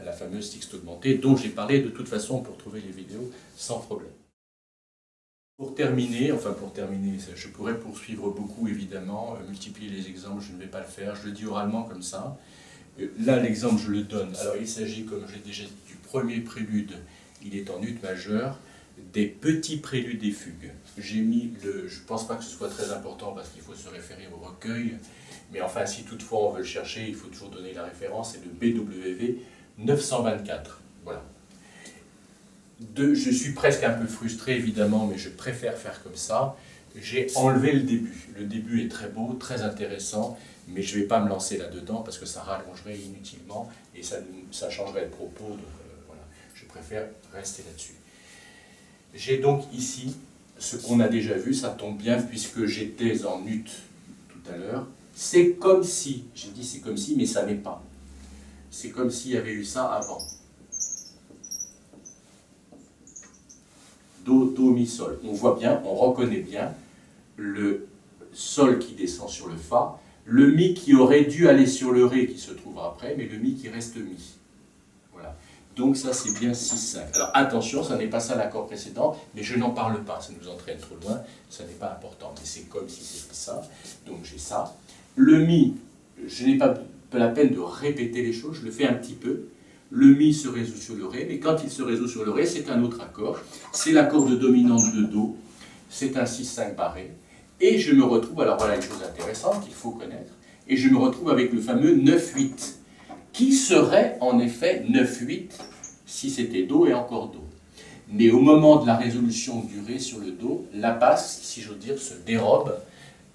la fameuse sixte augmentée, dont j'ai parlé de toute façon pour trouver les vidéos sans problème. Pour terminer, je pourrais poursuivre beaucoup évidemment, multiplier les exemples, je ne vais pas le faire, je le dis oralement comme ça. Là, l'exemple, je le donne. Alors, il s'agit, comme je l'ai déjà dit, du premier prélude. Il est en ut majeur, des petits préludes et fugues. J'ai mis le... Je ne pense pas que ce soit très important parce qu'il faut se référer au recueil. Mais enfin, si toutefois on veut le chercher, il faut toujours donner la référence. C'est le BWV 924. Voilà. Je suis presque un peu frustré, évidemment, mais je préfère faire comme ça. J'ai enlevé le début. Le début est très beau, très intéressant, mais je ne vais pas me lancer là-dedans parce que ça rallongerait inutilement et ça changerait de propos. Donc voilà, je préfère rester là-dessus. J'ai donc ici ce qu'on a déjà vu, ça tombe bien puisque j'étais en ut tout à l'heure. C'est comme si, j'ai dit c'est comme si, mais ça n'est pas. C'est comme s'il y avait eu ça avant. Do, Do, Mi, Sol. On voit bien, on reconnaît bien le Sol qui descend sur le Fa, le Mi qui aurait dû aller sur le Ré qui se trouvera après, mais le Mi qui reste Mi. Voilà. Donc ça c'est bien 6-5. Alors attention, ça n'est pas ça l'accord précédent, mais je n'en parle pas, ça nous entraîne trop loin, ça n'est pas important, mais c'est comme si c'était ça. Donc j'ai ça. Le Mi, je n'ai pas la peine de répéter les choses, je le fais un petit peu. Le Mi se résout sur le Ré, mais quand il se résout sur le Ré, c'est un autre accord. C'est l'accord de dominante de Do, c'est un 6-5 barré. Et je me retrouve, alors voilà une chose intéressante qu'il faut connaître, et je me retrouve avec le fameux 9-8, qui serait en effet 9-8 si c'était Do et encore Do. Mais au moment de la résolution du Ré sur le Do, la basse, si j'ose dire, se dérobe.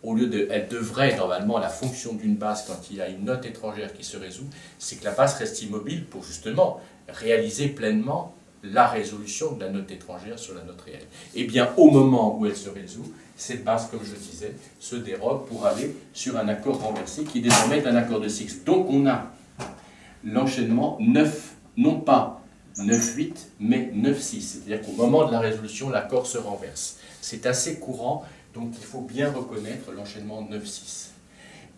Au lieu de, elle devrait, normalement, la fonction d'une basse, quand il y a une note étrangère qui se résout, c'est que la basse reste immobile pour justement réaliser pleinement la résolution de la note étrangère sur la note réelle. Et bien, au moment où elle se résout, cette basse, comme je disais, se dérobe pour aller sur un accord renversé qui désormais est un accord de sixte. Donc on a l'enchaînement 9, non pas 9-8, mais 9-6. C'est-à-dire qu'au moment de la résolution, l'accord se renverse. C'est assez courant. Donc il faut bien reconnaître l'enchaînement 9-6.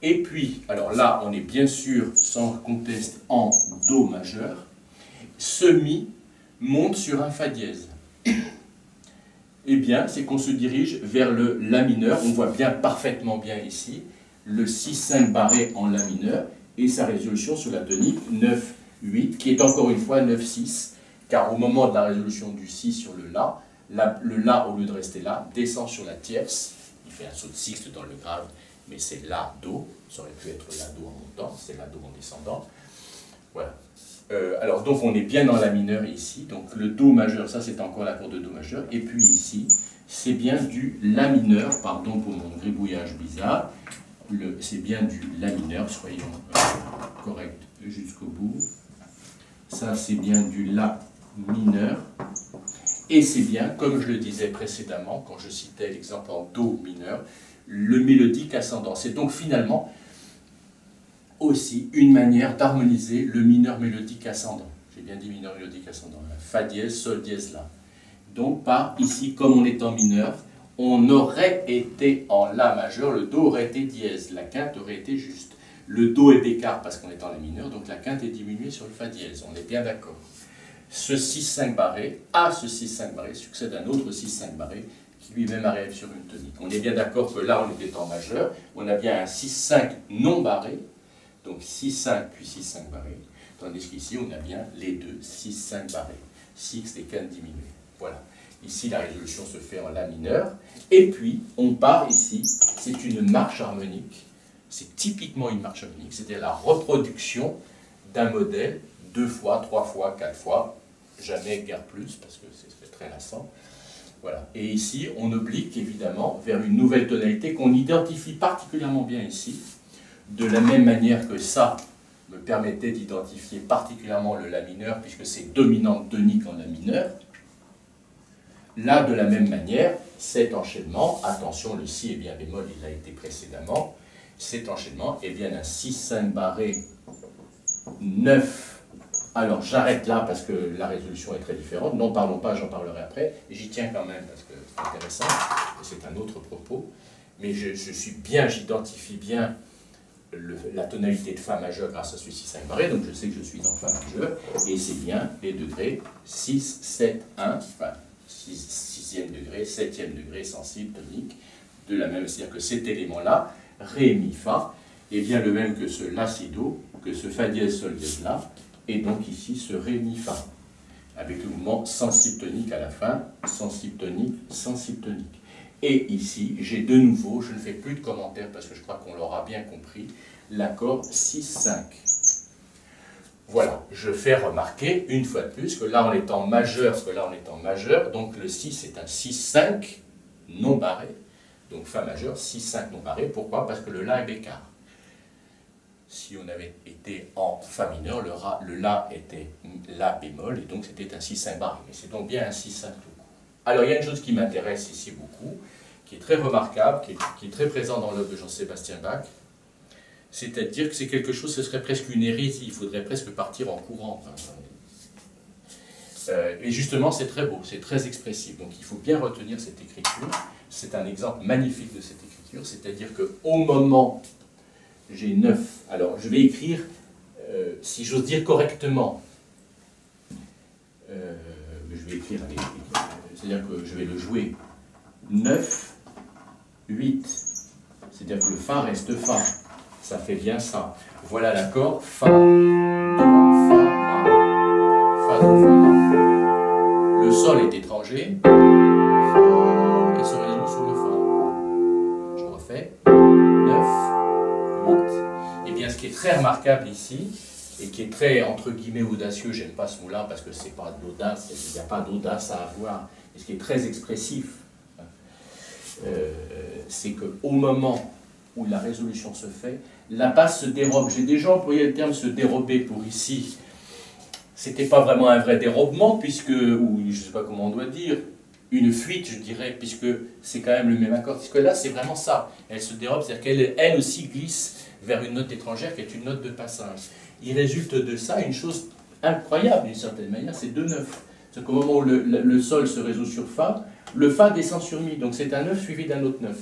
Et puis, alors là, on est bien sûr, sans conteste, en Do majeur. Ce Mi monte sur un Fa dièse. Eh bien, c'est qu'on se dirige vers le La mineur. On voit bien, parfaitement bien ici, le 6-5 barré en La mineur et sa résolution sur la tonique 9-8, qui est encore une fois 9-6, car au moment de la résolution du Si sur le La, au lieu de rester là, descend sur la tierce. Il fait un saut de sixte dans le grave, mais c'est La, Do. Ça aurait pu être La, Do en montant, c'est La, Do en descendant. Voilà. Alors, donc, on est bien dans La mineur ici. Donc, le Do majeur, ça, c'est encore l'accord de Do majeur. Et puis ici, c'est bien du La mineur, pardon pour mon gribouillage bizarre. C'est bien du La mineur, soyons corrects jusqu'au bout. Ça, c'est bien du La mineur. Et c'est bien, comme je le disais précédemment, quand je citais l'exemple en Do mineur, le mélodique ascendant. C'est donc finalement aussi une manière d'harmoniser le mineur mélodique ascendant. J'ai bien dit mineur mélodique ascendant. Fa dièse, Sol dièse, La. Donc par ici, comme on est en mineur, on aurait été en La majeur, le Do aurait été dièse, la quinte aurait été juste. Le Do est d'écart parce qu'on est en La mineur, donc la quinte est diminuée sur le Fa dièse, on est bien d'accord. Ce 6-5 barré, à ce 6-5 barré, succède un autre 6-5 barré qui lui-même arrive sur une tonique. On est bien d'accord que là, on était en majeur, on a bien un 6-5 non barré, donc 6-5 puis 6-5 barré, tandis qu'ici, on a bien les deux 6-5 barrés, sixte et quinte diminuée. Voilà. Ici, la résolution se fait en La mineur, et puis, on part ici, c'est une marche harmonique, c'est typiquement une marche harmonique, c'est-à-dire la reproduction d'un modèle 2 fois, 3 fois, 4 fois, jamais guère plus, parce que c'est très lassant. Voilà. Et ici, on oblique évidemment vers une nouvelle tonalité qu'on identifie particulièrement bien ici, de la même manière que ça me permettait d'identifier particulièrement le La mineur, puisque c'est dominante tonique en La mineur. Là, de la même manière, cet enchaînement, attention, le Si est bien bémol, il a été précédemment, cet enchaînement est bien un 6-5 barré 9. Alors j'arrête là parce que la résolution est très différente. N'en parlons pas, j'en parlerai après. J'y tiens quand même parce que c'est intéressant, et c'est un autre propos. Mais j'identifie bien la tonalité de Fa majeur grâce à ce 6-5 barré, donc je sais que je suis en Fa majeur, et c'est bien les degrés 6, 7, 1, enfin 6e degré, 7e degré, sensible, tonique, de la même, c'est-à-dire que cet élément-là, Ré, Mi, Fa, est bien le même que ce La, Si, Do, que ce Fa dièse, Sol dièse, La, et donc ici ce Ré, Mi, Fa, avec le mouvement sensible tonique à la fin, sensible tonique, sensible tonique. Et ici, j'ai de nouveau, je ne fais plus de commentaires parce que je crois qu'on l'aura bien compris, l'accord 6-5. Voilà, je fais remarquer une fois de plus que là on est en majeur, donc le 6 est un 6-5 non barré, donc Fa majeur, 6-5 non barré. Pourquoi? Parce que le La est bécard. Si on avait été en Fa mineur, le La était La bémol, et donc c'était un 6-5 barré. Mais c'est donc bien un 6-5 tout court. Alors il y a une chose qui m'intéresse ici beaucoup, qui est très remarquable, qui est très présent dans l'œuvre de Jean-Sébastien Bach, c'est-à-dire que c'est quelque chose, ce serait presque une hérésie, il faudrait presque partir en courant. Et justement, c'est très beau, c'est très expressif, donc il faut bien retenir cette écriture. C'est un exemple magnifique de cette écriture, c'est-à-dire qu'au moment, j'ai 9, alors je vais écrire, si j'ose dire correctement, je vais écrire, c'est-à-dire que je vais le jouer 9, 8, c'est-à-dire que le Fa reste Fa. Ça fait bien ça. Voilà l'accord Fa, Do, Fa, La. Fa, Do, Fa, La. Le Sol est étranger. Et se résout sur le Fa. Je refais. 9, 8. Et bien, ce qui est très remarquable ici, et qui est très, entre guillemets, audacieux, j'aime pas ce mot-là parce que c'est pas de l'audace, il n'y a pas d'audace à avoir, et ce qui est très expressif, c'est qu'au moment où la résolution se fait, la basse se dérobe. J'ai déjà employé le terme se dérober pour ici. C'était pas vraiment un vrai dérobement, puisque, ou je sais pas comment on doit dire, une fuite, je dirais, puisque c'est quand même le même accord. Puisque là, c'est vraiment ça. Elle se dérobe, c'est-à-dire qu'elle elle aussi glisse vers une note étrangère qui est une note de passage. Il résulte de ça une chose incroyable, d'une certaine manière, c'est 2-9. C'est qu'au moment où le Sol se résout sur Fa, le Fa descend sur Mi. Donc c'est un 9 suivi d'un autre 9.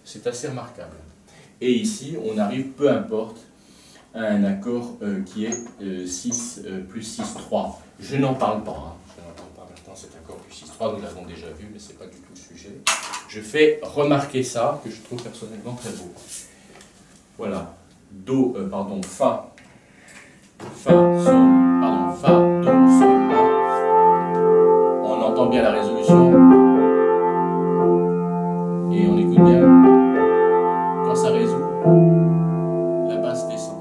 C'est assez remarquable. Et ici, on arrive, peu importe, à un accord qui est 6 plus 6, 3. Je n'en parle pas, hein. Je n'en parle pas maintenant, cet accord plus 6, 3, nous l'avons déjà vu, mais ce n'est pas du tout le sujet. Je fais remarquer ça, que je trouve personnellement très beau. Voilà, Fa, Sol, Fa, Do, Sol, La. On entend bien la résolution. Et on écoute bien. Quand ça résout, la basse descend.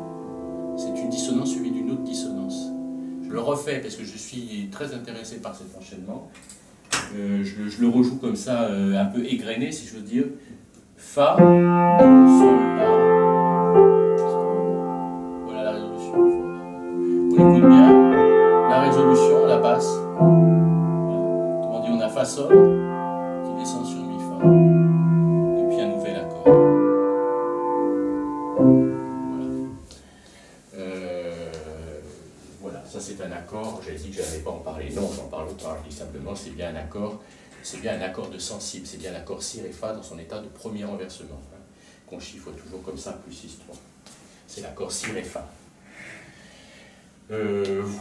C'est une dissonance suivie d'une autre dissonance. Je le refais parce que je suis très intéressé par cet enchaînement. Je le rejoue comme ça, un peu égrené, si je veux dire. Fa, Do, Sol, La. Voilà la résolution. On écoute bien. La résolution, la basse. Voilà. Autrement dit, on a Fa, Sol, qui descend sur Mi, Fa. Et puis un nouvel accord. Voilà, ça c'est un accord, j'avais dit que je n'allais pas en parler, non, j'en parle pas, je dis simplement c'est bien un accord de sensible, c'est bien l'accord Si, Ré, Fa dans son état de premier renversement, hein, qu'on chiffre toujours comme ça, plus 6, 3. C'est l'accord Si, Ré, Fa.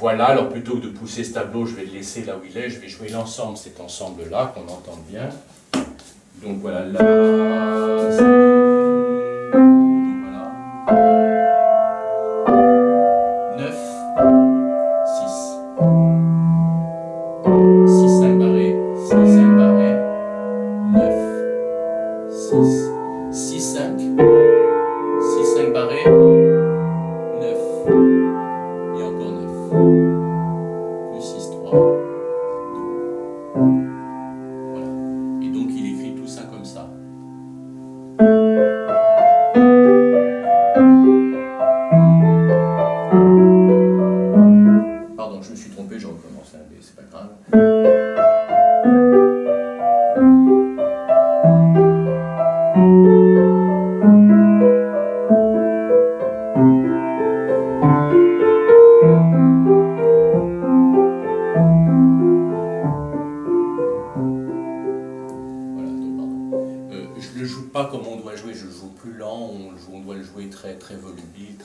Voilà, alors plutôt que de pousser ce tableau, je vais le laisser là où il est, je vais jouer l'ensemble, cet ensemble-là, qu'on entende bien. Donc voilà, là, c'est... Donc voilà. 9, 6. 6, 5 barrés, 6, 5 barrés, 9, 6, 6, 5, 6, 5 barrés, 9, et encore 9, plus 6, 3, 2. Voilà. Et donc il écrit tout ça comme ça. Pardon, je me suis trompé, je recommence, hein, mais c'est pas grave. Je le joue pas comme on doit jouer, je le joue plus lent, on doit le jouer très volubile,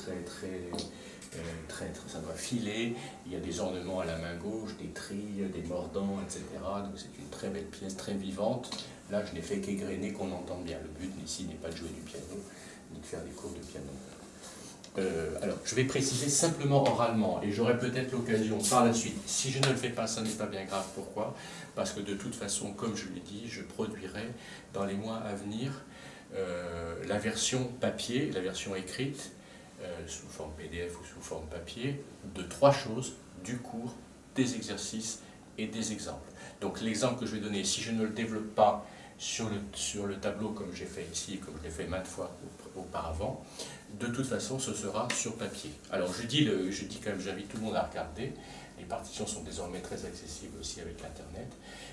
ça doit filer, il y a des ornements à la main gauche, des trilles, des mordants, etc. Donc c'est une très belle pièce, très vivante. Là je n'ai fait qu'égrener qu'on entende bien. Le but ici n'est pas de jouer du piano, ni de faire des cours de piano. Alors, je vais préciser simplement oralement, et j'aurai peut-être l'occasion par la suite. Si je ne le fais pas, ça n'est pas bien grave. Pourquoi? Parce que de toute façon, comme je l'ai dit, je produirai dans les mois à venir la version papier, la version écrite, sous forme PDF ou sous forme papier, de 3 choses, du cours, des exercices et des exemples. Donc l'exemple que je vais donner, si je ne le développe pas sur le tableau comme j'ai fait ici, comme je l'ai fait maintes fois auparavant, de toute façon ce sera sur papier. Alors je dis quand même, j'invite tout le monde à regarder, les partitions sont désormais très accessibles aussi avec l'internet.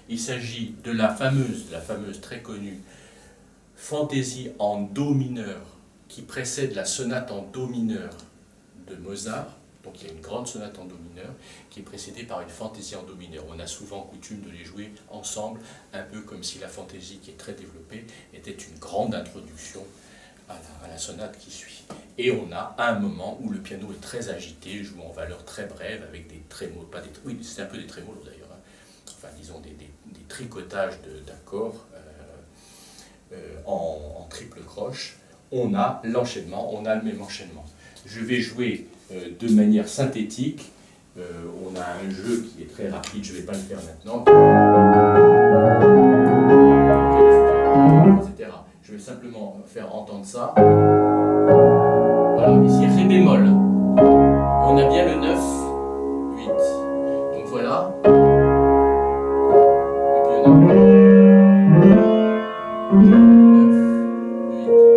Il s'agit de la fameuse très connue fantaisie en Do mineur qui précède la sonate en Do mineur de Mozart. Donc il y a une grande sonate en Do mineur qui est précédée par une fantaisie en Do mineur. On a souvent coutume de les jouer ensemble, un peu comme si la fantaisie qui est très développée était une grande introduction à la sonate qui suit. Et on a un moment où le piano est très agité, joue en valeur très brève avec des trémolos, oui c'est un peu des trémolos d'ailleurs, hein. Enfin disons des tricotages d'accords en triple croche. On a l'enchaînement, on a le même enchaînement. Je vais jouer de manière synthétique, on a un jeu qui est très rapide, je ne vais pas le faire maintenant, etc. Je vais simplement faire entendre ça. Voilà, ici Ré bémol. On a bien le 9, 8. Donc voilà. Et puis on a 9, 8.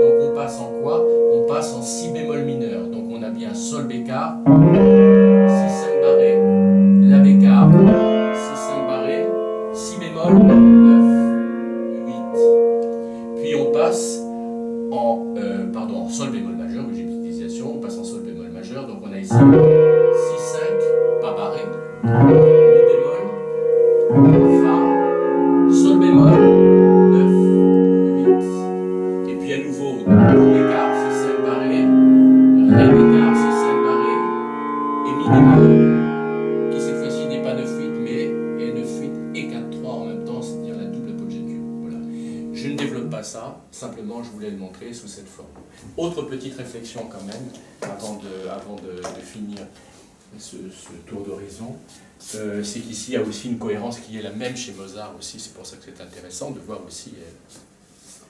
Donc on passe en quoi? On passe en Si bémol mineur. Donc on a bien Sol bécard, Si 5 barré, La bécard, Si 5 barré, Si bémol, 9, 8. Puis on passe en Sol bémol majeur, où j'ai une utilisation, on passe en Sol bémol majeur, donc on a ici Si 5, pas barré, Mi bémol, Fa, Sol bémol, 9, 8. Et puis à nouveau, Do bécard, Si cette forme. Autre petite réflexion quand même, avant de finir ce tour d'horizon, c'est qu'ici il y a aussi une cohérence qui est la même chez Mozart aussi, c'est pour ça que c'est intéressant de voir aussi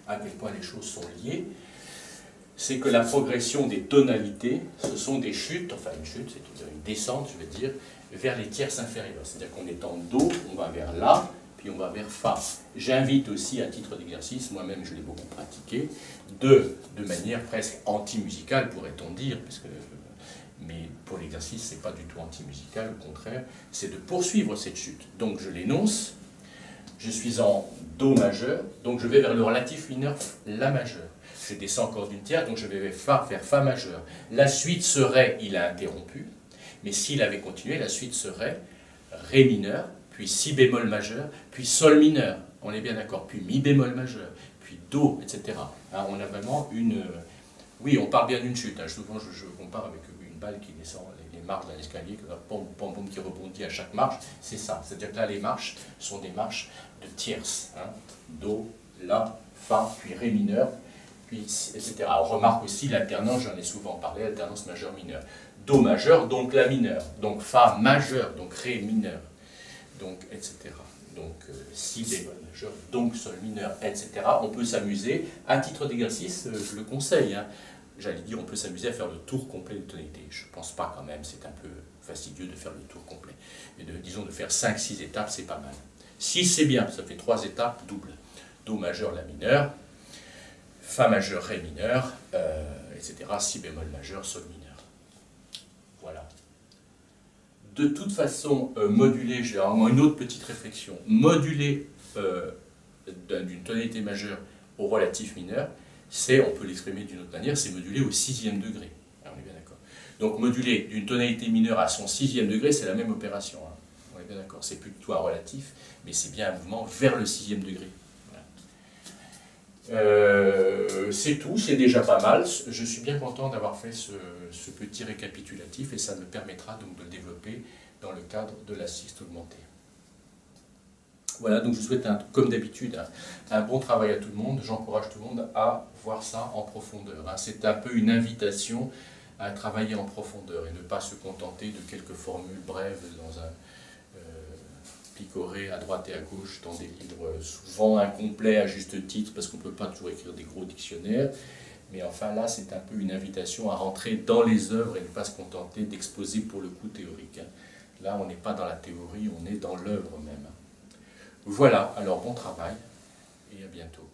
à quel point les choses sont liées. C'est que la progression des tonalités, ce sont des chutes, enfin une chute, c'est une descente, je veux dire, vers les tierces inférieures. C'est-à-dire qu'on est en Do, on va vers La, puis on va vers Fa. J'invite aussi, à titre d'exercice, moi-même je l'ai beaucoup pratiqué, de manière presque anti-musicale, pourrait-on dire, parce que, mais pour l'exercice, c'est pas du tout anti-musical, au contraire, c'est de poursuivre cette chute. Donc je l'énonce, je suis en Do majeur, donc je vais vers le relatif mineur La majeur. Je descends encore d'une tierce, donc je vais vers Fa majeur. La suite serait, il a interrompu, mais s'il avait continué, la suite serait Ré mineur, puis Si bémol majeur, puis Sol mineur, on est bien d'accord, puis Mi bémol majeur, puis Do, etc. Hein, on a vraiment une... Oui, on parle bien d'une chute, hein. Souvent je compare avec une balle qui descend les marches d'un escalier, qui rebondit à chaque marche, c'est ça. C'est-à-dire que là, les marches sont des marches de tierces. Hein. Do, La, Fa, puis Ré mineur, puis etc. On remarque aussi l'alternance, j'en ai souvent parlé, alternance majeur-mineur. Do majeur, donc La mineur, donc Fa majeur, donc Ré mineur, donc etc. Donc Si bémol majeur, donc Sol mineur, etc. On peut s'amuser, à titre d'exercice, je le conseille, hein. J'allais dire, on peut s'amuser à faire le tour complet de tonalité. Je ne pense pas quand même, c'est un peu fastidieux de faire le tour complet. Mais disons de faire 5-6 étapes, c'est pas mal. 6 c'est bien, ça fait 3 étapes doubles. Do majeur, La mineur, Fa majeur, Ré mineur, etc. Si bémol majeur, Sol mineur. Voilà. De toute façon, moduler, j'ai vraiment une autre petite réflexion, moduler d'une tonalité majeure au relatif mineur, on peut l'exprimer d'une autre manière, c'est moduler au 6e degré. Alors, on est bien d'accord. Donc moduler d'une tonalité mineure à son 6e degré, c'est la même opération. Hein. On est bien d'accord. C'est plus du tout un relatif, mais c'est bien un mouvement vers le 6e degré. Voilà. C'est tout, c'est déjà pas mal. Je suis bien content d'avoir fait ce petit récapitulatif et ça me permettra donc de le développer dans le cadre de la sixte augmentée. Voilà, donc je vous souhaite, comme d'habitude, un bon travail à tout le monde. J'encourage tout le monde à voir ça en profondeur. C'est un peu une invitation à travailler en profondeur et ne pas se contenter de quelques formules brèves dans un picoré à droite et à gauche dans des livres souvent incomplets à juste titre parce qu'on ne peut pas toujours écrire des gros dictionnaires. Mais enfin là, c'est un peu une invitation à rentrer dans les œuvres et ne pas se contenter d'exposer pour le coup théorique. Là, on n'est pas dans la théorie, on est dans l'œuvre même. Voilà, alors bon travail et à bientôt.